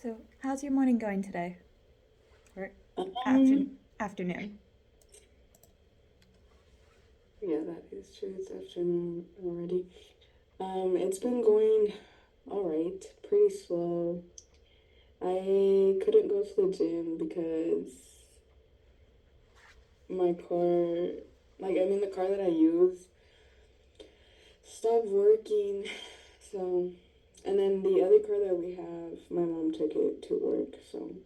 So, how's your morning going today? Or after- Um, afternoon? yeah, that is true. It's afternoon already. It's been going all right, pretty slow. I couldn't go to the gym because my car, the car that I use stopped working. So, and then the other car that we have, my mom took it to work. So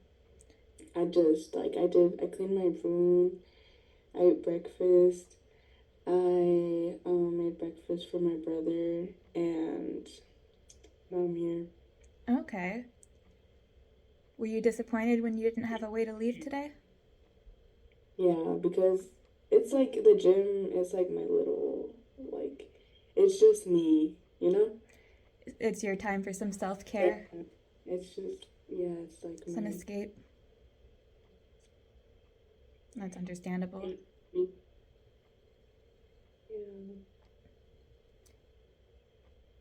I cleaned my room, I ate breakfast. I made breakfast for my brother, and now I'm here. Okay. Were you disappointed when you didn't have a way to leave today? Yeah, because it's like the gym is like my little, like, it's just me, you know? It's your time for some self Yeah. care, It's just, yeah, it's like some escape. That's understandable. yeah.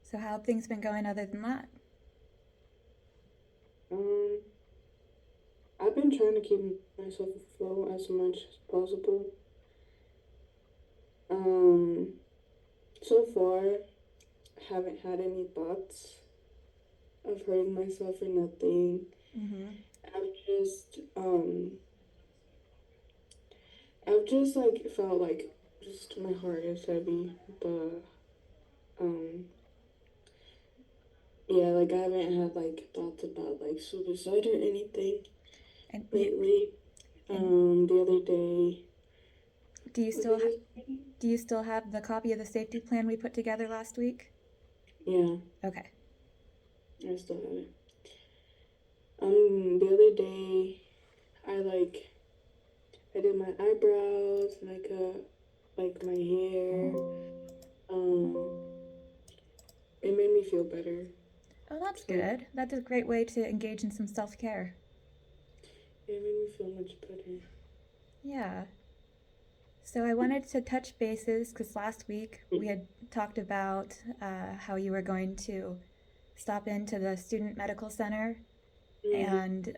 So, how have things been going other than that? Um, I've been trying to keep myself afloat as much as possible. Um, so far, haven't had any thoughts of hurting myself or nothing. Mm-hmm. I've just I've just like felt like just my heart is heavy, but um yeah, like I haven't had like thoughts about like suicide or anything And you lately. and The other day, do you what still did ha- you say? do you still have the copy of the safety plan we put together last week? Yeah, Okay. I still have it. The other day, I like I did my eyebrows, makeup, like my hair. Um, it made me feel better. Oh, that's So good. That's a great way to engage in some self care. it made me feel much better. Yeah. So I wanted to touch bases because last week we had talked about how you were going to stop into the student medical center, Mm, and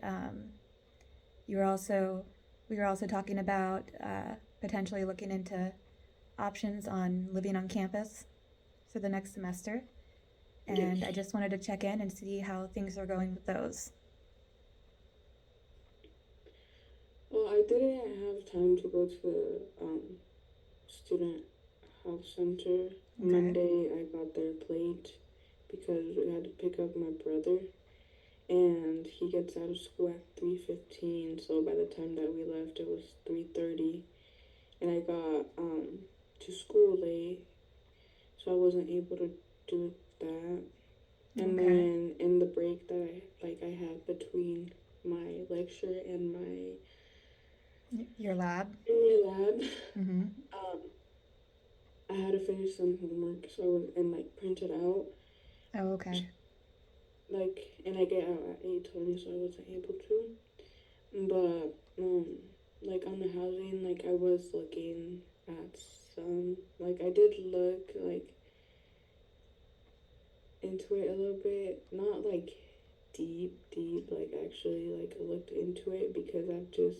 you were also we were also talking about potentially looking into options on living on campus for the next semester. And I yes. just wanted to check in and see how things are going with those. Well, I didn't have time to go to the student health center. Okay. Monday, I got there late because we had to pick up my brother, and he gets out of school at 3:15. So by the time that we left, it was 3:30, and I got to school late, so I wasn't able to do that. And Okay. then in the break that I have between my lecture and Your lab. my lab, Mm-hmm. um, I had to finish some homework, so I was and like print it out, Oh, okay. and I get out at 8:20, so I wasn't able to. But like on the housing, like I was looking at some, like I did look like into it a little bit, not like deep, like actually like I looked into it because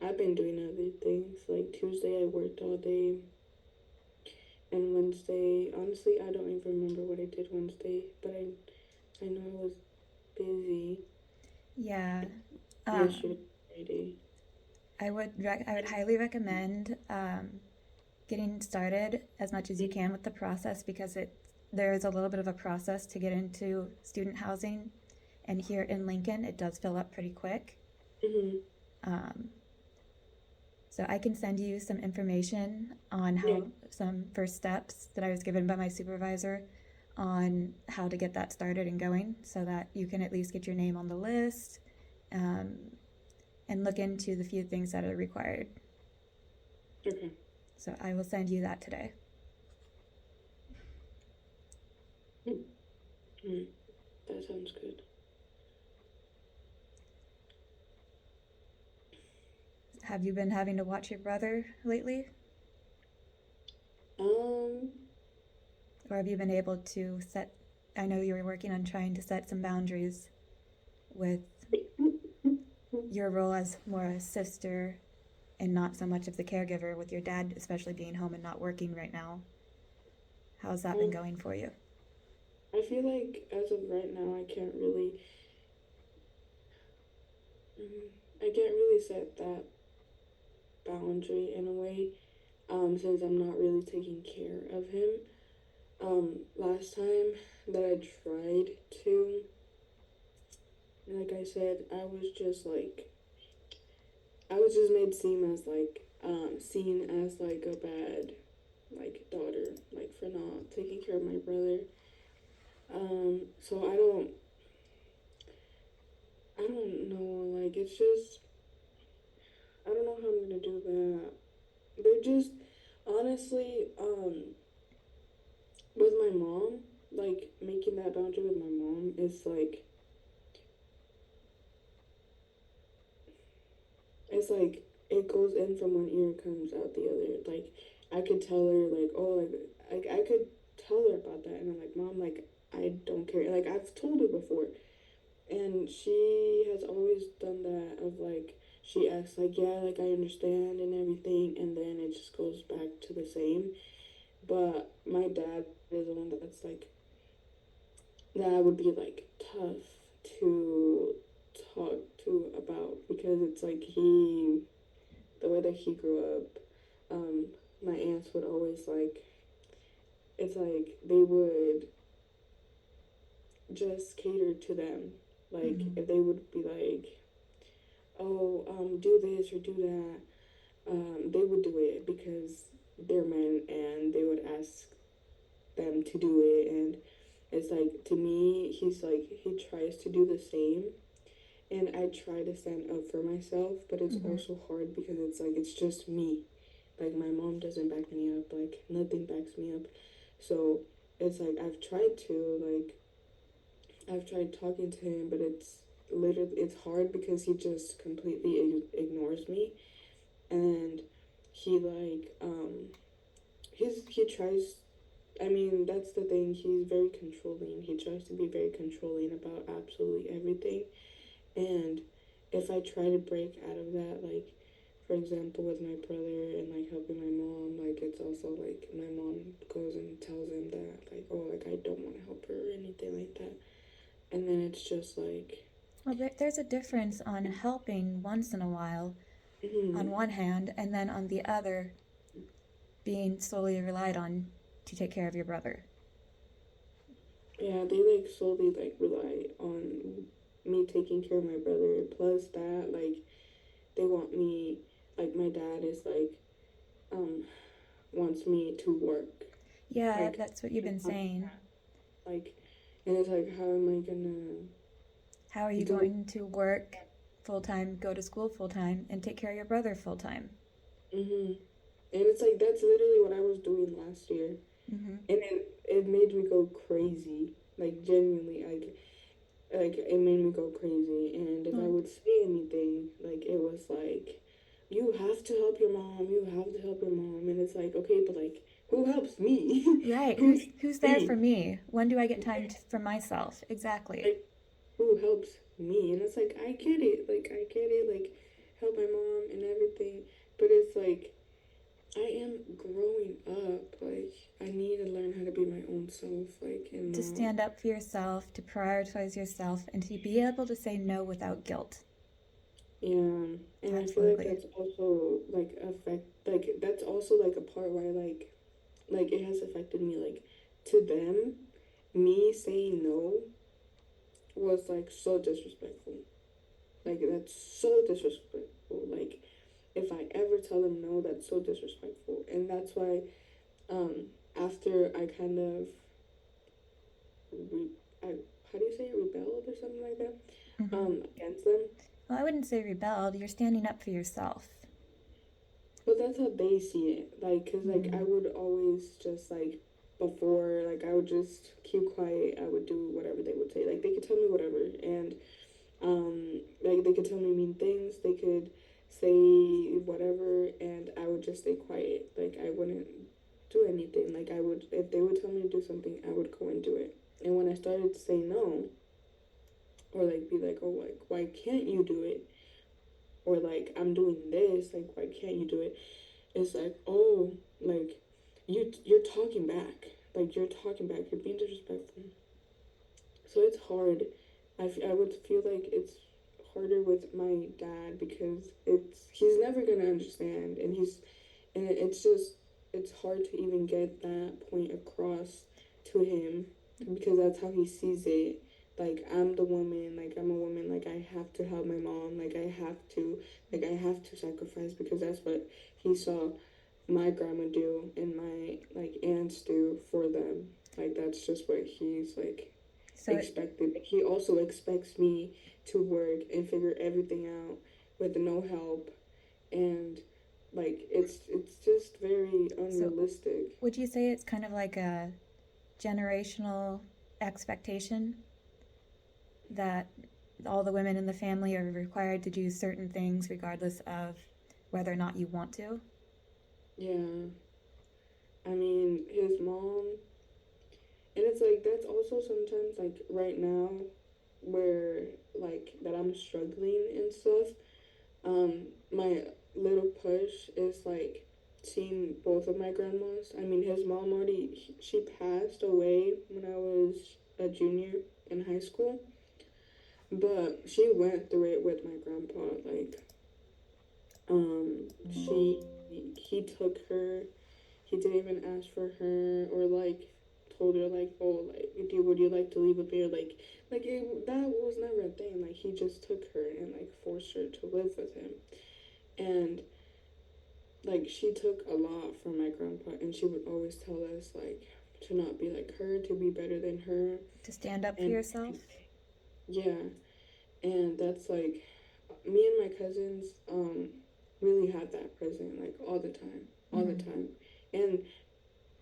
I've been doing other things. Like Tuesday I worked all day, and Wednesday, honestly, I don't even remember what I did Wednesday, but I know I was busy Yeah. yesterday, Um, Friday. I would highly recommend getting started as much as you can with the process because there is a little bit of a process to get into student housing, and here in Lincoln it does fill up pretty quick. Mm-hmm. Um, so I can send you some information on Yeah. how some first steps that I was given by my supervisor on how to get that started and going so that you can at least get your name on the list, um, and look into the few things that are required. Okay. So I will send you that today. Mm-hmm. That sounds good. Have you been having to watch your brother lately? Um, Or have you been able to set? I know you were working on trying to set some boundaries. with your role as more a sister and not so much of the caregiver, with your dad especially being home and not working right now? How's that been Um, going for you? I feel like as of right now, I can't really set that boundary in a way, since I'm not really taking care of him. Last time that I tried to, like I said, I was just made seen as like a bad, like daughter, like for not taking care of my brother. So I don't know, like it's just, I don't know how I'm gonna do that. They're just, honestly, with my mom, like making that boundary with my mom is like, it's like it goes in from one ear and comes out the other. Like I could tell her like, oh, like I could tell her about that, and I'm like, mom, like I don't care. Like I've told her before, and she has always done that of like she acts like, yeah, like I understand and everything, and then it just goes back to the same. But my dad is the one that's like that would be like tough to talk to about because it's like the way that he grew up, um, my aunts would always like, it's like they would just cater to them. Like Mm-hmm. if they would be like, oh, do this or do that, they would do it because they're men and they would ask them to do it. And it's like, to me, he's like, he tries to do the same. And I try to stand up for myself, but it's Mm-hmm. also hard because it's like, it's just me. Like my mom doesn't back me up. Like nothing backs me up. So it's like I've tried talking to him, but it's hard because he just completely ignores me, and he like he tries. I mean, that's the thing. He's very controlling. He tries to be very controlling about absolutely everything. And if I try to break out of that, like for example with my brother and like helping my mom, like it's also like my mom goes and tells him that like, oh, like I don't want to help her or anything like that. And then it's just like, Well, there's a difference on helping once in a while mm-hmm. on one hand, and then on the other, being solely relied on to take care of your brother. Yeah, they like solely like rely on me taking care of my brother. Plus that, like they want me, like my dad is like, um, wants me to work, Yeah, like, that's what you've been saying. like, and it's like, how am I gonna How are you do going to work full time, go to school full time, and take care of your brother full time? it? Mm-hmm. And it's like that's literally what I was doing last year, Mm-hmm. and it made me go crazy, like genuinely, like it made me go crazy. And if I Well, would say anything, like it was like, you have to help your mom, you have to help your mom, and it's like, okay, but like who helps me? right. Who Who's helps there for me? me? When do I get time for myself? Exactly. Like who helps me? And it's like I get it, like help my mom and everything, but it's like I am growing up. Like I need to learn how to be my own self, like and To not. stand up for yourself, to prioritize yourself, and to be able to say no without guilt. Yeah, and I feel like Absolutely. that's also like that's also like a part where like it has affected me. Like to them, me saying no was like so disrespectful. Like that's so disrespectful. Like if I ever tell them no, that's so disrespectful. And that's why after I kind of re- I how do you say it, rebelled or something like that Mm-hmm. against them. Well, I wouldn't say rebelled. You're standing up for yourself. But that's how they see it. Like, cause like I Mm-hmm. would always just like before, like I would just keep quiet. I would do whatever they would say. Like they could tell me whatever, and like they could tell me mean things. They could say whatever, and I would just stay quiet. Like I wouldn't do anything. Like I would, if they would tell me to do something, I would go and do it. And when I started to say no, or like be like, oh, like why can't you do it, or like I'm doing this, like why can't you do it? It's like, oh, like you're talking back, like you're talking back, you're being disrespectful. So it's hard. I would feel like it's harder with my dad because he's never gonna understand, and it's just it's hard to even get that point across to him because that's how he sees it. Like I'm the woman, like I'm a woman, like I have to help my mom, like I have to sacrifice because that's what he saw my grandma do and my like aunts do for them. Like that's just what he's like So it, expected. He also expects me to work and figure everything out with no help, and like it's just very so unrealistic. would you say it's kind of like a generational expectation that all the women in the family are required to do certain things regardless of whether or not you want to? Yeah, I mean his mom, and it's like that's also sometimes like right now where like that I'm struggling and stuff. My little push is like seeing both of my grandmas. I mean, his mom already, she passed away when I was a junior in high school, but she went through it with my grandpa. Like, she, he took her, he didn't even ask for her or like told her like, oh, like, would you like to leave with me? Or like that was never a thing. Like, he just took her and like forced her to live with him. And like she took a lot from my grandpa, and she would always tell us like to not be like her, to be better than her. To stand up for And yourself? yeah, and that's like me and my cousins really had that present like all the time, all the Mm-hmm. time. And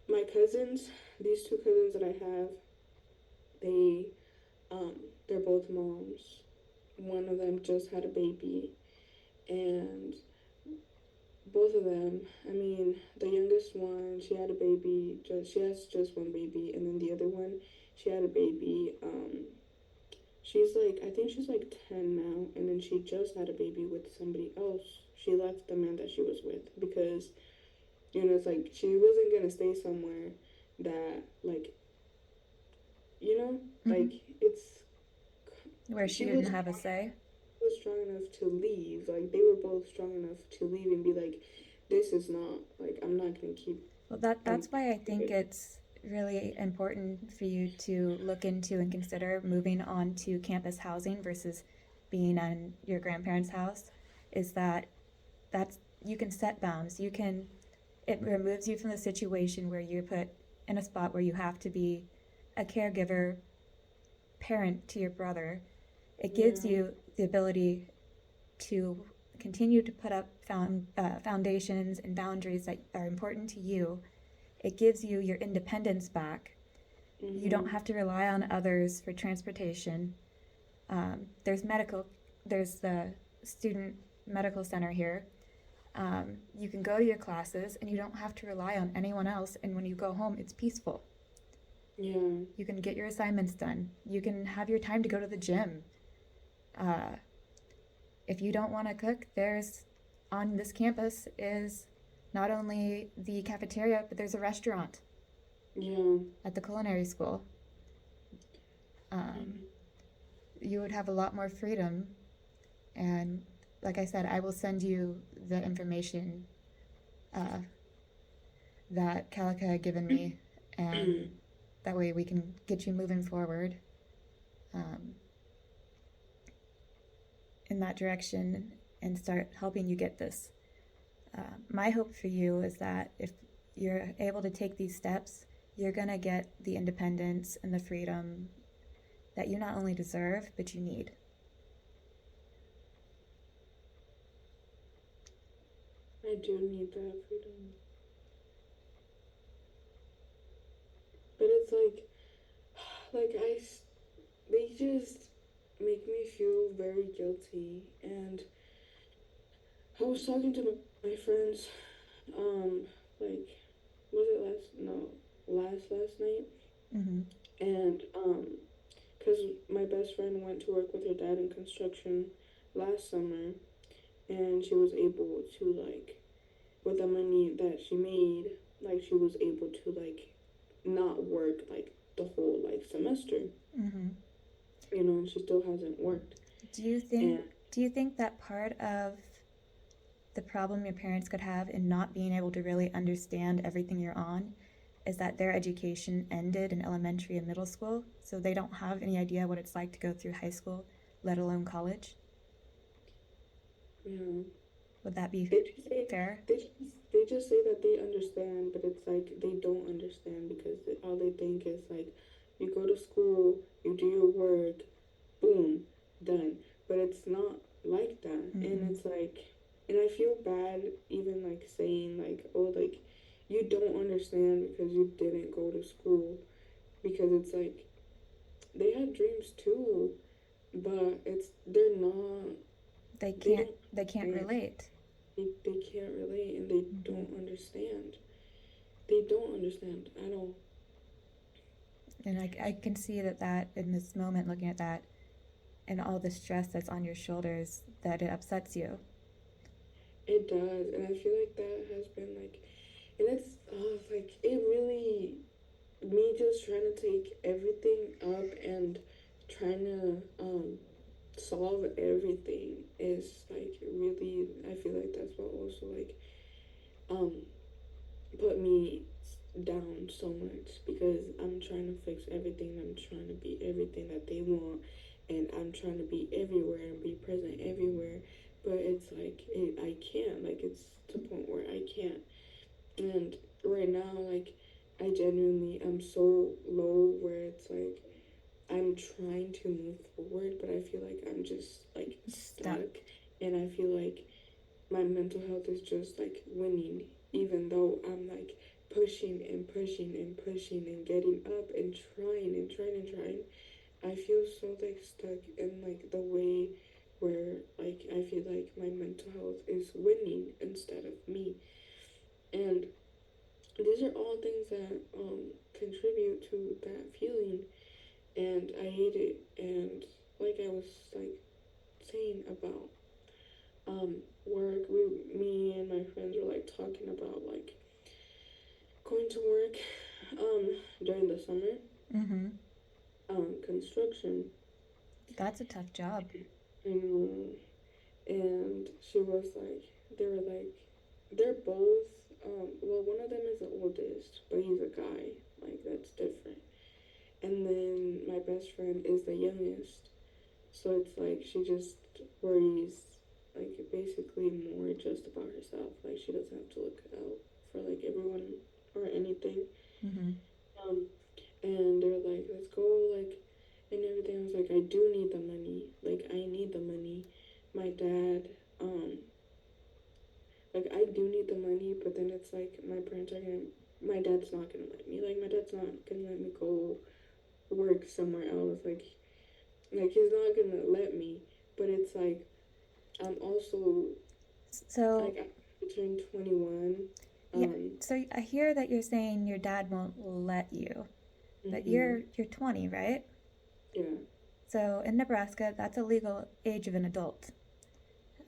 my cousins, these two cousins that I have, they um they're both moms. One of them just had a baby, and both of them. I mean, the youngest one, she had a baby. She has just one baby, and then the other one, she had a baby. She's like, I think she's like 10 now, and then she just had a baby with somebody else. She left the man that she was with because it's like she wasn't gonna stay somewhere that like you know Mm-hmm. like it's Where she she didn't was have a say? strong enough to leave. Like they were both strong enough to leave and be like, this is not like I'm not gonna keep. Well, I'm that's why I think it's really important for you to look into and consider moving on to campus housing versus being in your grandparents' house. Is that that's you can set bounds. You can it removes you from the situation where you're put in a spot where you have to be a caregiver parent to your brother. It gives yeah. you the ability to continue to put up foundations and boundaries that are important to you. It gives you your independence back. You don't Mhm. have to rely on others for transportation. There's there's the student medical center here. You can go to your classes and you don't have to rely on anyone else. And when you go home, it's peaceful. Yeah. You can get your assignments done. You can have your time to go to the gym. Uh, if you don't want to cook, there's on this campus is not only the cafeteria, but there's a restaurant Yeah. at the culinary school. Um, you would have a lot more freedom. And like I said, I will send you the information uh, that Calica had given me, and that way we can get you moving forward um, in that direction and start helping you get this. My hope for you is that if you're able to take these steps, you're going to get the independence and the freedom that you not only deserve, but you need. I do need that freedom. But it's like they just make me feel very guilty. And I was talking to my friends, um, like, was it last, no, last night? Mm-hmm. And, because my best friend went to work with her dad in construction last summer, and she was able to like, with the money that she made, like she was able to like not work like the whole like semester, Mm-hmm. and she still hasn't worked. Do you And think do you think that part of the problem your parents could have in not being able to really understand everything you're on is that their education ended in elementary and middle school, so they don't have any idea what it's like to go through high school, let alone college? yeah, Would that be they just say fair? they just, they just say that they understand, but it's like they don't understand because all they think is like, you go to school, you do your work, boom, done. But it's not like that, and Mm-mm. it's like, and I feel bad even like saying like, oh, like you don't understand because you didn't go to school, because it's like they have dreams too, but they're not, They they can't don't they can't understand. relate. They can't relate, and they Mm-hmm. don't understand. They don't understand at all. And I can see that in this moment, looking at that and all the stress that's on your shoulders, that it upsets you. It does, and I feel like that has been like, and it's like it really, me just trying to take everything up and trying to solve everything is like really, I feel like that's what also like um put me down so much, because I'm trying to fix everything. I'm trying to be everything that they want, and I'm trying to be everywhere and be present everywhere. But it's like I can't. Like it's to the point where I can't. And right now, like I genuinely am so low where it's like I'm trying to move forward, but I feel like I'm just like Stuck. stuck, and I feel like my mental health is just like winning, even though I'm like pushing and pushing and pushing and getting up and trying and trying and trying. I feel so like stuck in like the way where like I feel like my mental health is winning instead of me. And these are all things that contribute to that feeling, and I hate it. And like I was like saying about work, me and my friends were like talking about like going to work during the summer, Mm-hmm. construction, That's a tough job. and she was like, they were like, they're both well, one of them is the oldest, but he's a guy, like that's different. And then my best friend is the youngest, so it's like she just worries like basically more just about herself, like she doesn't have to look out for like everyone or anything. Mm-hmm. um and they're like, let's go, like, and everything. I was like, I do need the money, like I need the money. My dad, like I do need the money, but then it's like my parents are gonna, my dad's not gonna let me, like my dad's not gonna let me go work somewhere else, like he's not gonna let me. But it's like I'm also So, like I turned 21. yeah, um so I hear that you're saying your dad won't let you, but mhm, you're 20, right? yeah. So in Nebraska, that's a legal age of an adult.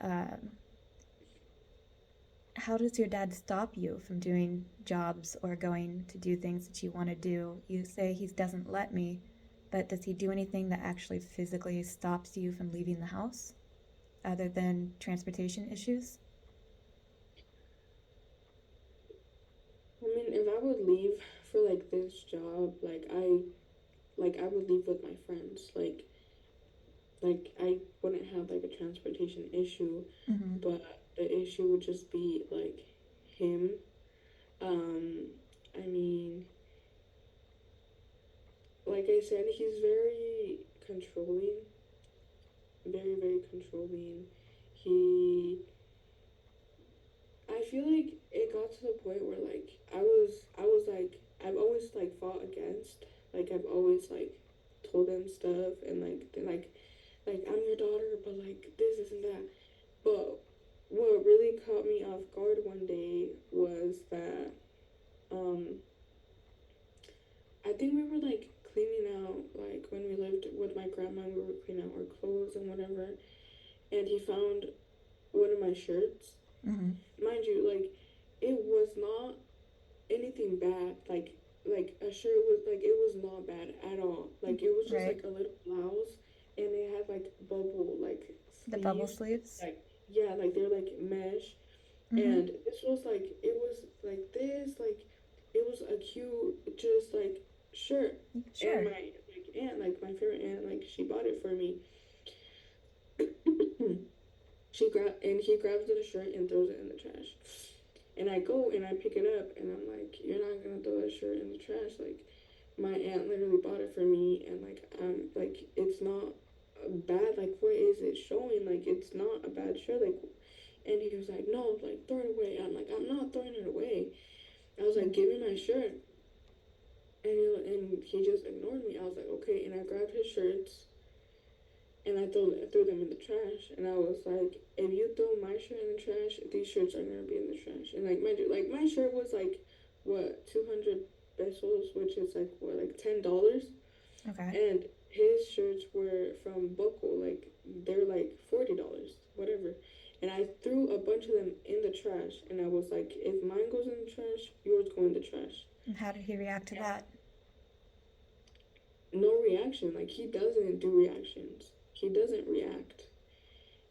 Um, how does your dad stop you from doing jobs or going to do things that you want to do? You say he doesn't let me, but does he do anything that actually physically stops you from leaving the house other than transportation issues? I mean, if I would leave for like this job, like I would leave with my friends. Like I wouldn't have like a transportation issue, Mm-hmm. but the issue would just be like him. Um, I mean, like I said, he's very controlling, very very controlling. He, I feel like it got to the point where like I was like I've always like fought against, like I've always like told him stuff, and like they're like I'm your daughter, but like this and that. But what really caught me off guard one day was that um I think we were like cleaning out, like when we lived with my grandma, we were cleaning out our clothes and whatever, and he found one of my shirts. Mm-hmm. Mind you, like it was not anything bad. Like a shirt was like it was not bad at all. Like it was just Right. like a little blouse, and it had like bubble like The bubble sleeves. sleeves. Like yeah, like they're like mesh, Mm-hmm. and this was like it was like this like it was a cute just like shirt. And Sure. my like aunt, like my favorite aunt, like she bought it for me. He grabs the shirt and throws it in the trash. And I go and I pick it up and I'm like, you're not gonna throw that shirt in the trash. Like my aunt literally bought it for me, and like I'm like it's not bad. Like what is it showing? Like it's not a bad shirt. Like and he was like, no, like throw it away. I'm like, I'm not throwing it away. I was like, give me my shirt. And he just ignored me. I was like, okay. And I grabbed his shirts and I threw them in the trash. And I was like, if you throw my shirt in the trash, these shirts are gonna be in the trash. And like my shirt was like what 200 pesos, which is like what like $10, Okay. and his shirts were from Boko, like they're like $40, whatever. And I threw a bunch of them in the trash, and I was like, if mine goes in the trash, yours go in the trash. And how did he react to that? No reaction. Like he doesn't do reactions. He doesn't react,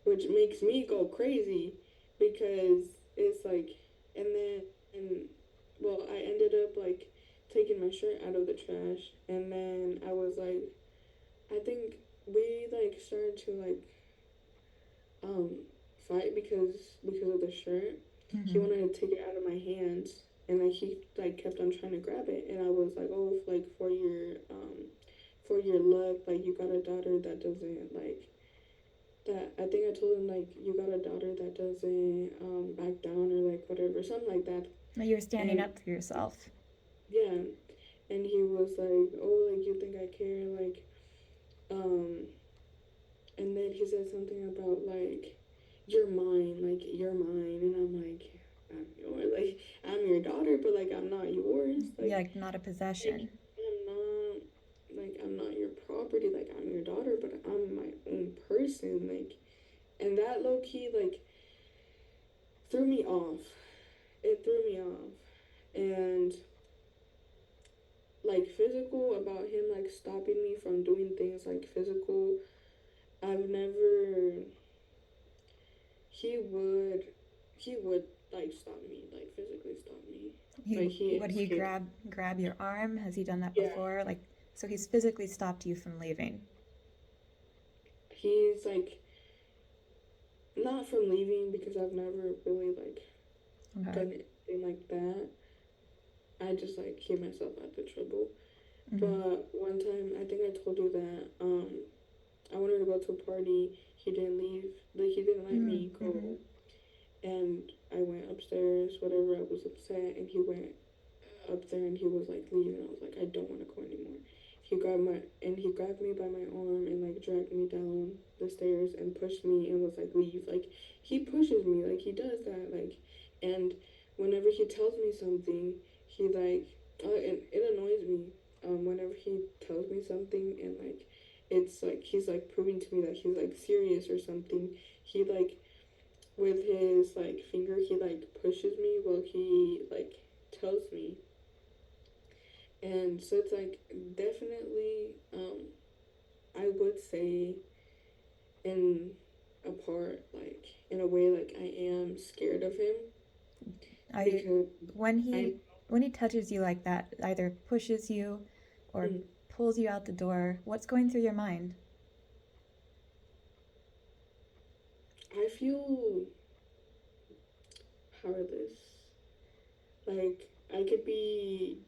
which makes me go crazy because it's like, and then, and well, I ended up like taking my shirt out of the trash, and then I was like, I think we like started to like um fight because of the shirt. He Mm-hmm. wanted to take it out of my hands, and like he like kept on trying to grab it, and I was like, oh, like for your luck, like you got a daughter that doesn't like that. I think I told him like you got a daughter that doesn't back down or like whatever, something like that. Well, you were standing And up for yourself. yeah, and he was like, oh, like you think I care, like um and then he said something about like you're mine, like you're mine, and I'm like I'm yours, like I'm your daughter, but like I'm not yours, Yeah, like not a like possession. I'm not I'm not your property, like I'm your daughter, but I'm my own person, like and that low key like threw me off. It threw me off, and like physical about him like stopping me from doing things like physical. I've never he would he would like stop me, like physically stop me. He Like he would is he scared. grab your arm? Has he done that Yeah, before? Like, so he's physically stopped you from leaving. he's like not from leaving because I've never really like Okay. done anything like that. I just like keep myself out the trouble. Mm-hmm. But one time, I think I told you that I wanted to go to a party. He didn't leave. Like he didn't let me Mm-hmm. go, and I went upstairs. Whatever. I was upset, and he went up there and he was like leave, and I was like I don't want to go anymore. He grabbed me by my arm and like dragged me down the stairs and pushed me and was like leave. Like he pushes me, like he does that, like, and whenever he tells me something, he like and it annoys me whenever he tells me something and like it's like he's like proving to me that he's like serious or something. He like with his like finger he like pushes me while he like tells me, and so it's like definitely I would say in a part like in a way like I am scared of him I because when I he touches you like that, either pushes you or mm, pulls you out the door, what's going through your mind? I feel powerless. Like I could be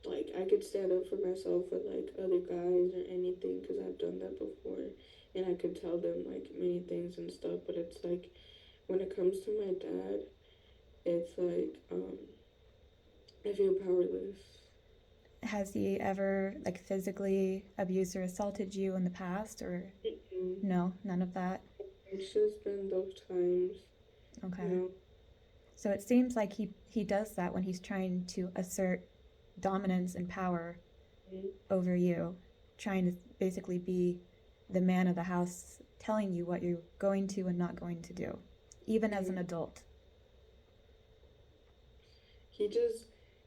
like I could stand up for myself with like other guys or anything because I've done that before, and I could tell them like many things and stuff, but it's like when it comes to my dad, it's like I feel powerless. Has he ever like physically abused or assaulted you in the past, or Mm-mm. no, none of that? It's just been those times, you Okay. know. So it seems like he does that when he's trying to assert dominance and power over you, trying to basically be the man of the house, telling you what you're going to and not going to do, even as an Mhm. adult.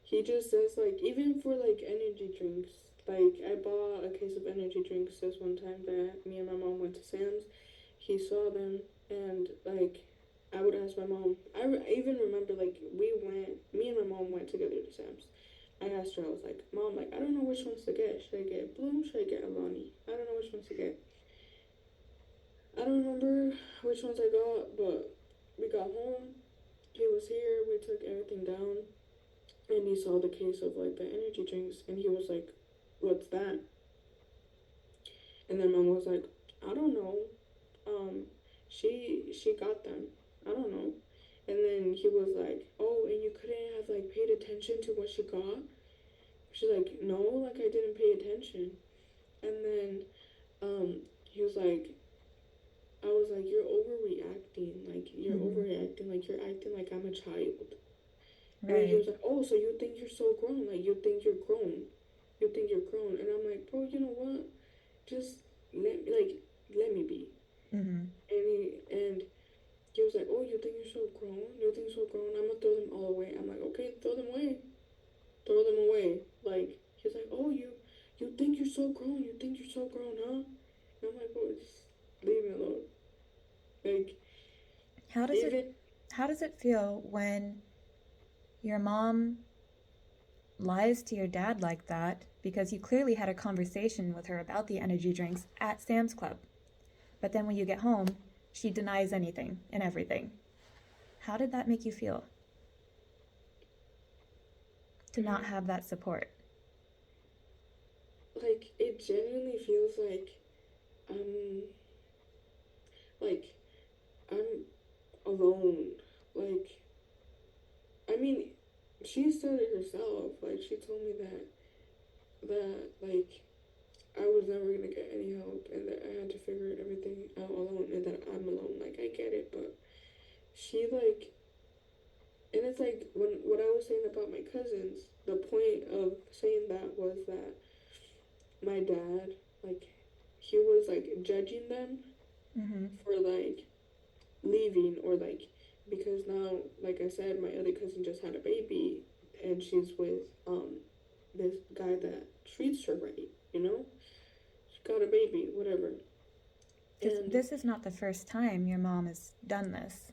He just says like even for like energy drinks. Like I bought a case of energy drinks this one time that me and my mom went to Sam's. He saw them and like I would ask my mom. I even remember like me and my mom went together to Sam's. I asked her, I was like, Mom, like I don't know which ones to get. Should I get Bloom? Should I get Alani? I don't know which ones to get. I don't remember which ones I got, but we got home. He was here. We took everything down. And he saw the case of like the energy drinks and he was like, "What's that?" And then mom was like, "I don't know. Um, she got them. I don't know." And then he was like, "Oh, and you couldn't have like paid attention to what she got?" She's like, "No, like I didn't pay attention." And then he was like, I was like, "You're overreacting. Like you're Hmm. overreacting. Like you're acting like I'm a child." And then he Right. was like, "Oh, so you think you're so grown? Like you think you're grown? You think you're grown?" And I'm like, "Bro, you know what? Just let me be." Hmm. And he was like, "Oh, you think you're so grown? You think you're so grown? I'm gonna throw them all away." I'm like, "Okay, throw them away. Throw them away." Like he's like, "Oh, you think you're so grown? You think you're so grown, huh?" And I'm like, "Bro, just leave me alone." Like How does it even how does it feel when your mom lies to your dad like that because you clearly had a conversation with her about the energy drinks at Sam's Club? But then when you get home, she denies anything and everything. How did that make you feel to not have that support? like it genuinely feels I'm like I'm alone. Like I mean, she said it herself. Like she told me that like I was never gonna get any help and that I had to figure everything out alone and that I'm alone. Like I get it, but she like and it's like when what I was saying about my cousins, the point of saying that was that my dad like he was like judging them Mm-hmm. for like leaving or like because now like I said my other cousin just had a baby and she's with this guy that treats her right, you know? She got a baby, whatever. Because And this is not the first time your mom has done this.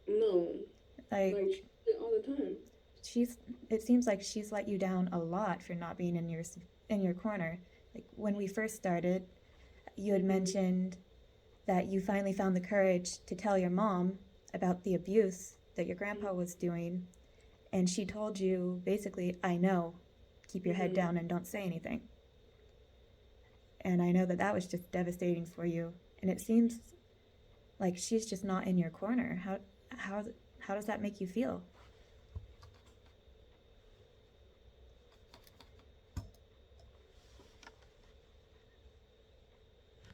no, Like, like she did it all the time. she's, it seems like she's let you down a lot for not being in your corner. Like, when we first started, you had Mm-hmm. mentioned that you finally found the courage to tell your mom about the abuse that your grandpa was doing. And she told you basically, I know, keep your head Mm-hmm. down and don't say anything. And I know that that was just devastating for you. And it seems like she's just not in your corner. How, how does that make you feel?